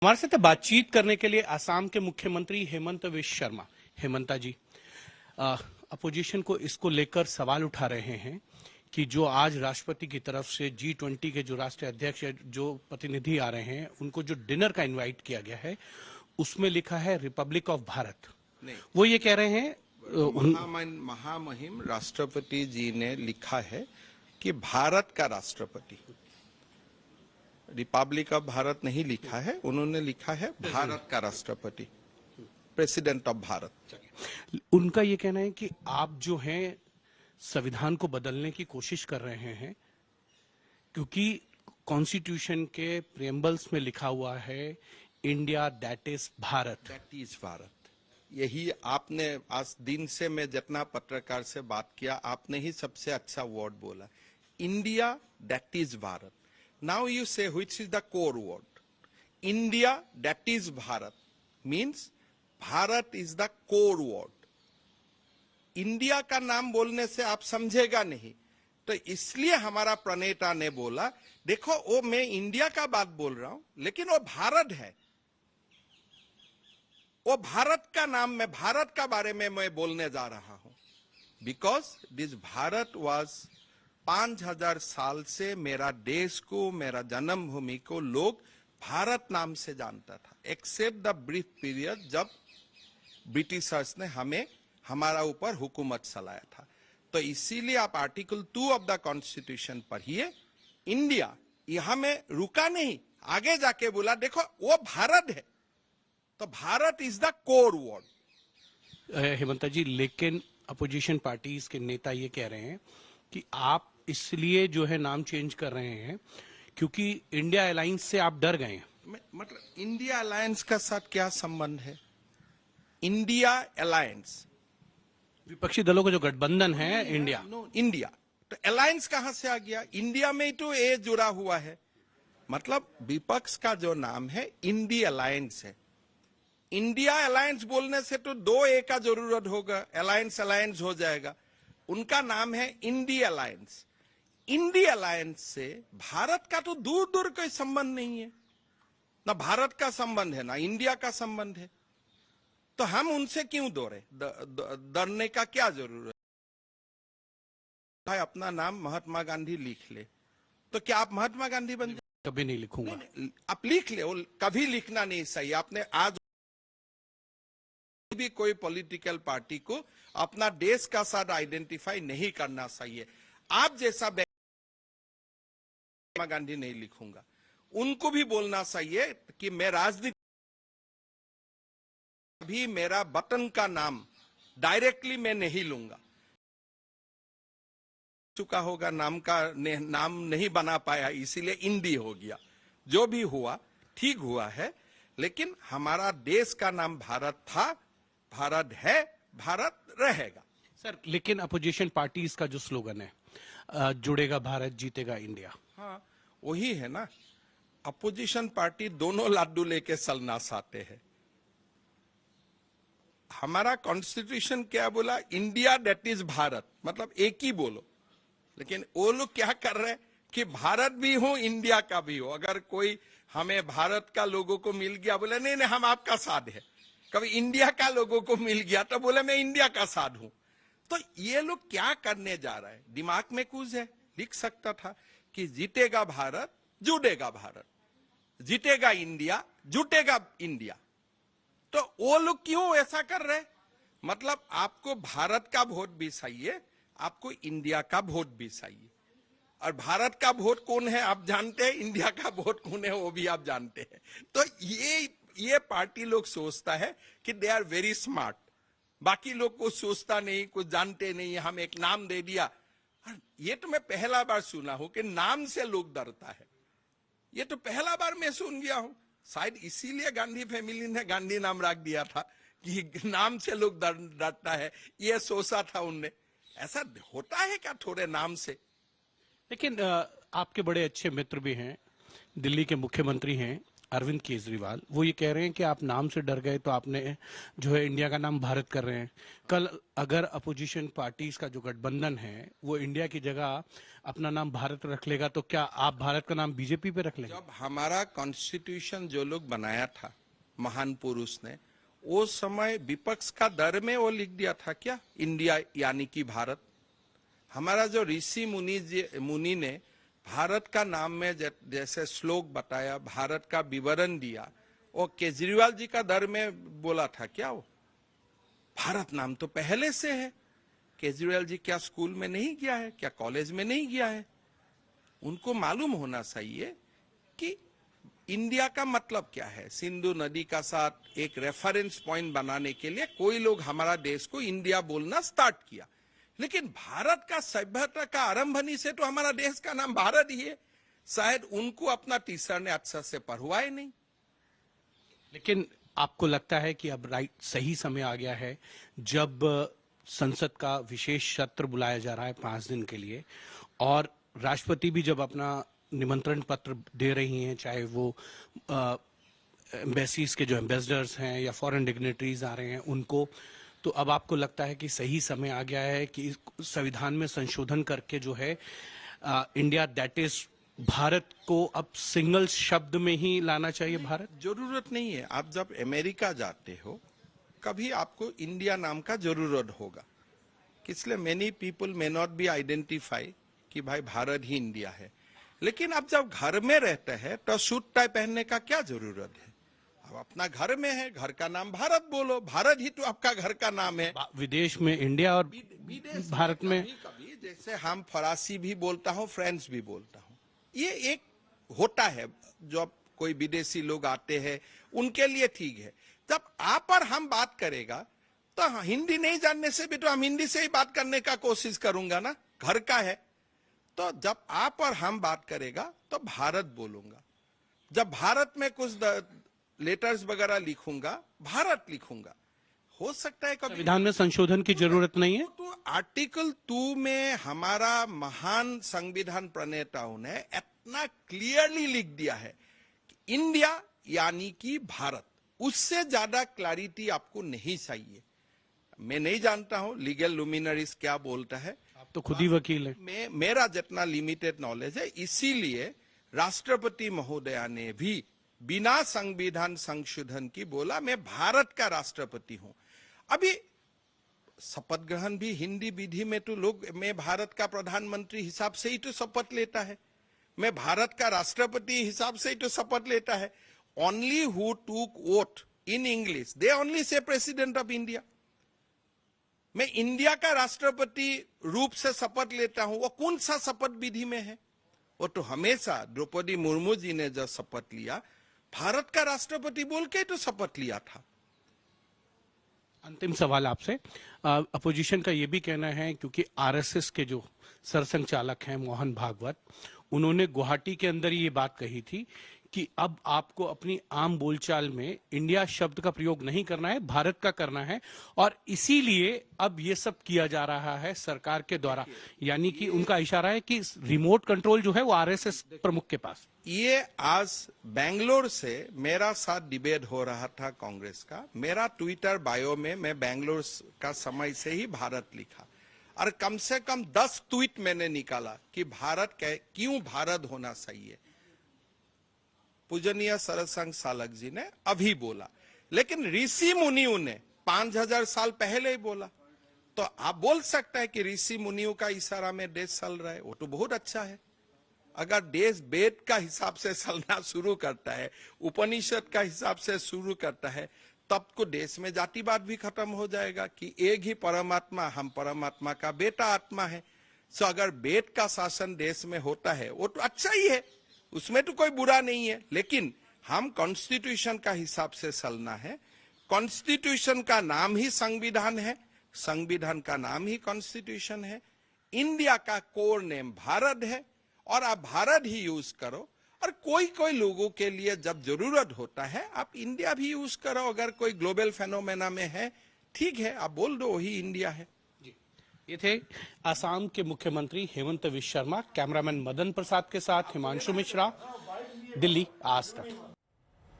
हमारे साथ बातचीत करने के लिए असम के मुख्यमंत्री हेमंत विश्व शर्मा। हेमंता जी, अपोजिशन को इसको लेकर सवाल उठा रहे हैं कि जो आज राष्ट्रपति की तरफ से G20 के जो राष्ट्रीय अध्यक्ष जो प्रतिनिधि आ रहे हैं उनको जो डिनर का इनवाइट किया गया है उसमें लिखा है रिपब्लिक ऑफ भारत। नहीं, वो ये कह रहे हैं महामहिम राष्ट्रपति जी ने लिखा है कि भारत का राष्ट्रपति, रिपब्लिक ऑफ भारत नहीं लिखा है, उन्होंने लिखा है भारत का राष्ट्रपति, प्रेसिडेंट ऑफ भारत। उनका ये कहना है कि आप जो हैं संविधान को बदलने की कोशिश कर रहे हैं क्योंकि कॉन्स्टिट्यूशन के प्रियम्बल्स में लिखा हुआ है India that is Bharat. That is Bharat. यही आपने आज दिन से मैं जितना पत्रकार से बात किया, आपने ही सबसे अच्छा वर्ड बोला, India that is Bharat. Now you say which is the core word. India, that is Bharat, means Bharat is the core word. India का नाम बोलने से आप समझेगा नहीं, तो इसलिए हमारा प्रणेता ने बोला देखो वो मैं इंडिया का बात बोल रहा हूं लेकिन वो भारत है, वो भारत का नाम, मैं भारत का बारे में मैं बोलने जा रहा हूं। बिकॉज दिस भारत वॉज 5000 साल से मेरा देश को, मेरा जन्मभूमि को लोग भारत नाम से जानता था, एक्सेप्ट द ब्रीफ पीरियड जब ब्रिटिशर्स ने हमारा ऊपर हुकूमत चलाया था। तो इसीलिए आप आर्टिकल 2 ऑफ द कॉन्स्टिट्यूशन पढ़िए, इंडिया यहां में रुका नहीं, आगे जाके बोला देखो वो भारत है, तो Bharat is the core word. Hemanta ji, लेकिन अपोजिशन पार्टीज के नेता ये कह रहे हैं कि आप इसलिए जो है नाम चेंज कर रहे हैं क्योंकि इंडिया अलायंस से आप डर गए हैं। मतलब इंडिया अलायंस का साथ क्या संबंध है? इंडिया अलायंस विपक्षी दलों का जो गठबंधन है इंडिया, इंडिया तो अलायंस कहां से आ गया? इंडिया में ही तो ए जुड़ा हुआ है। मतलब विपक्ष का जो नाम है इंडिया अलायंस है। इंडिया अलायंस बोलने से तो 2 ए का जरूरत होगा, अलायंस अलायंस हो जाएगा। उनका नाम है इंडिया अलायंस। इंडिया अलायंस से भारत का तो दूर दूर कोई संबंध नहीं है, ना भारत का संबंध है ना इंडिया का संबंध है, तो हम उनसे क्यों डरने का क्या जरूरत है? अपना नाम महात्मा गांधी लिख ले तो क्या आप महात्मा गांधी बन जाए? कभी नहीं लिखूंगा। नहीं, आप लिख ले, कभी लिखना नहीं सही। आपने आज भी कोई पॉलिटिकल पार्टी को अपना देश का साथ आइडेंटिफाई नहीं करना चाहिए। आप जैसा महात्मा गांधी नहीं लिखूंगा, उनको भी बोलना चाहिए कि मैं राजनीति भी मेरा वतन का नाम डायरेक्टली मैं नहीं लूंगा। चुका होगा नाम नहीं बना पाया, इसीलिए इंडी हो गया। जो भी हुआ ठीक हुआ है, लेकिन हमारा देश का नाम भारत था, भारत है, भारत रहेगा। सर, लेकिन अपोजिशन पार्टीज का जो स्लोगन है जुड़ेगा भारत जीतेगा इंडिया, हाँ वही है ना। अपोजिशन पार्टी दोनों लाडू लेके चलना चाहते हैं। हमारा कॉन्स्टिट्यूशन क्या बोला? इंडिया दैट इज भारत, मतलब एक ही बोलो। लेकिन वो लोग क्या कर रहे हैं कि भारत भी हो इंडिया का भी हो। अगर कोई हमें भारत का लोगों को मिल गया, बोले नहीं नहीं हम आपका साथ है। कभी इंडिया का लोगों को मिल गया तो बोले मैं इंडिया का साथ हूं। तो ये लोग क्या करने जा रहा है? दिमाग में कुछ है, लिख सकता था कि जीतेगा भारत जुड़ेगा भारत, जीतेगा इंडिया जुटेगा इंडिया। तो वो लोग क्यों ऐसा कर रहे? मतलब आपको भारत का वोट भी चाहिए, आपको इंडिया का वोट भी चाहिए। और भारत का वोट कौन है आप जानते हैं, इंडिया का वोट कौन है वो भी आप जानते हैं। तो ये पार्टी लोग सोचता है कि दे आर वेरी स्मार्ट, बाकी लोग कुछ सोचता नहीं, कुछ जानते नहीं, हम एक नाम दे दिया। ये तो मैं पहला बार सुना हूं कि नाम से लोग डरता है। ये तो पहला बार मैं सुन गया हूं। शायद इसीलिए गांधी फैमिली ने गांधी नाम रख दिया था कि नाम से लोग डरता है, ये सोचा था उनने। ऐसा होता है क्या थोड़े नाम से? लेकिन आपके बड़े अच्छे मित्र भी हैं, दिल्ली के मुख्यमंत्री हैं, अरविंद केजरीवाल, वो ये कह रहे हैं कि आप नाम से डर गए तो आपने जो है इंडिया का नाम भारत कर रहे हैं। कल अगर अपोजिशन पार्टीज का जो गठबंधन है वो इंडिया की जगह अपना नाम भारत रख लेगा तो क्या आप भारत का नाम बीजेपी पे रख लेंगे? जब हमारा कॉन्स्टिट्यूशन जो लोग बनाया था महान पुरुष ने, वो समय विपक्ष का डर में वो लिख दिया था क्या इंडिया यानी कि भारत? हमारा जो ऋषि मुनि ने भारत का नाम में जैसे श्लोक बताया, भारत का विवरण दिया, वो केजरीवाल जी का डर में बोला था क्या? वो भारत नाम तो पहले से है। केजरीवाल जी क्या स्कूल में नहीं गया है? क्या कॉलेज में नहीं गया है? उनको मालूम होना चाहिए कि इंडिया का मतलब क्या है। सिंधु नदी का साथ एक रेफरेंस पॉइंट बनाने के लिए कोई लोग हमारा देश को इंडिया बोलना स्टार्ट किया, लेकिन भारत का सभ्यता का आरंभनी से तो हमारा देश का नाम भारत ही है। शायद उनको अपना टीचर ने अच्छा से पढ़वाए नहीं। लेकिन आपको लगता है कि अब सही समय आ गया है जब संसद का विशेष सत्र बुलाया जा रहा है 5 दिन के लिए, और राष्ट्रपति भी जब अपना निमंत्रण पत्र दे रही हैं, चाहे वो एम्बेसीज के जो एम्बेसडर्स हैं या फॉरेन डिग्नेटरीज आ रहे हैं उनको, तो अब आपको लगता है कि सही समय आ गया है कि संविधान में संशोधन करके जो है इंडिया दैट इज भारत को अब सिंगल शब्द में ही लाना चाहिए भारत? जरूरत नहीं है। आप जब अमेरिका जाते हो कभी आपको इंडिया नाम का जरूरत होगा, इसलिए many people may not be identify कि भाई भारत ही इंडिया है। लेकिन आप जब घर में रहते हैं तो सूट टाई पहनने का क्या जरूरत है? अब अपना घर में है, घर का नाम भारत बोलो, भारत ही तो आपका घर का नाम है। विदेश में इंडिया और विदेश भारत में कभी जैसे हम फरासी भी बोलता हूँ, फ्रेंच भी बोलता हूँ, ये एक होता है। जब कोई विदेशी लोग आते हैं उनके लिए ठीक है। जब आप और हम बात करेगा तो हिंदी नहीं जानने से भी तो हम हिंदी से ही बात करने का कोशिश करूंगा ना, घर का है। तो जब आप और हम बात करेगा तो भारत बोलूंगा। जब भारत में कुछ लेटर्स वगैरह लिखूंगा, भारत लिखूंगा। हो सकता है कभी संविधान में संशोधन की जरूरत नहीं है। तो आर्टिकल 2 में हमारा महान संविधान प्रणेताओं ने इतना क्लियरली लिख दिया है कि इंडिया यानी कि भारत। उससे ज्यादा क्लैरिटी आपको नहीं चाहिए। मैं नहीं जानता हूं लीगल लुमिनरीज क्या बोलता है, आप तो खुद ही वकील हैं। मेरा जितना लिमिटेड नॉलेज है, इसीलिए राष्ट्रपति महोदया ने भी बिना संविधान संशोधन की बोला मैं भारत का राष्ट्रपति हूं। अभी शपथ ग्रहण भी हिंदी विधि में तो लोग मैं भारत का प्रधानमंत्री हिसाब से ही तो शपथ लेता है, मैं भारत का राष्ट्रपति हिसाब से ही तो शपथ लेता है। ओनली हु टूक vote in English they only say president of India. मैं इंडिया का राष्ट्रपति रूप से शपथ लेता हूं, वो कौन सा शपथ विधि में है? वो तो हमेशा द्रौपदी मुर्मू जी ने जब शपथ लिया भारत का राष्ट्रपति बोल के तो शपथ लिया था। अंतिम सवाल आपसे, अपोजिशन का ये भी कहना है क्योंकि आरएसएस के जो सरसंघचालक हैं मोहन भागवत, उन्होंने गुवाहाटी के अंदर ये बात कही थी कि अब आपको अपनी आम बोलचाल में इंडिया शब्द का प्रयोग नहीं करना है, भारत का करना है, और इसीलिए अब ये सब किया जा रहा है सरकार के द्वारा। यानी कि उनका इशारा है कि रिमोट कंट्रोल जो है वो आरएसएस प्रमुख के पास। ये आज बेंगलोर से मेरा साथ डिबेट हो रहा था कांग्रेस का। मेरा ट्विटर बायो में मैं बेंगलोर का समय से ही भारत लिखा, और कम से कम 10 ट्वीट मैंने निकाला कि भारत क्यों भारत होना चाहिए। पूजनीय सरसंघ चालक जी ने अभी बोला, लेकिन ऋषि मुनियों ने 5000 साल पहले ही बोला। तो आप बोल सकते हैं कि ऋषि मुनियों का इशारा में देश चल रहा है, वो तो बहुत अच्छा है। अगर देश वेद का हिसाब से चलना शुरू करता है, उपनिषद का हिसाब से शुरू करता है, तब को देश में जातिवाद भी खत्म हो जाएगा कि एक ही परमात्मा, हम परमात्मा का बेटा आत्मा है। सो अगर वेद का शासन देश में होता है वो तो अच्छा ही है, उसमें तो कोई बुरा नहीं है। लेकिन हम कॉन्स्टिट्यूशन का हिसाब से चलना है। कॉन्स्टिट्यूशन का नाम ही संविधान है, संविधान का नाम ही कॉन्स्टिट्यूशन है। इंडिया का कोर नेम भारत है और आप भारत ही यूज करो। और कोई कोई लोगों के लिए जब जरूरत होता है आप इंडिया भी यूज करो। अगर कोई ग्लोबल फेनोमेना में है, ठीक है, आप बोल दो वही इंडिया है। ये थे असम के मुख्यमंत्री हेमंत विश्व शर्मा। कैमरामैन मदन प्रसाद के साथ हिमांशु मिश्रा, दिल्ली आज तक।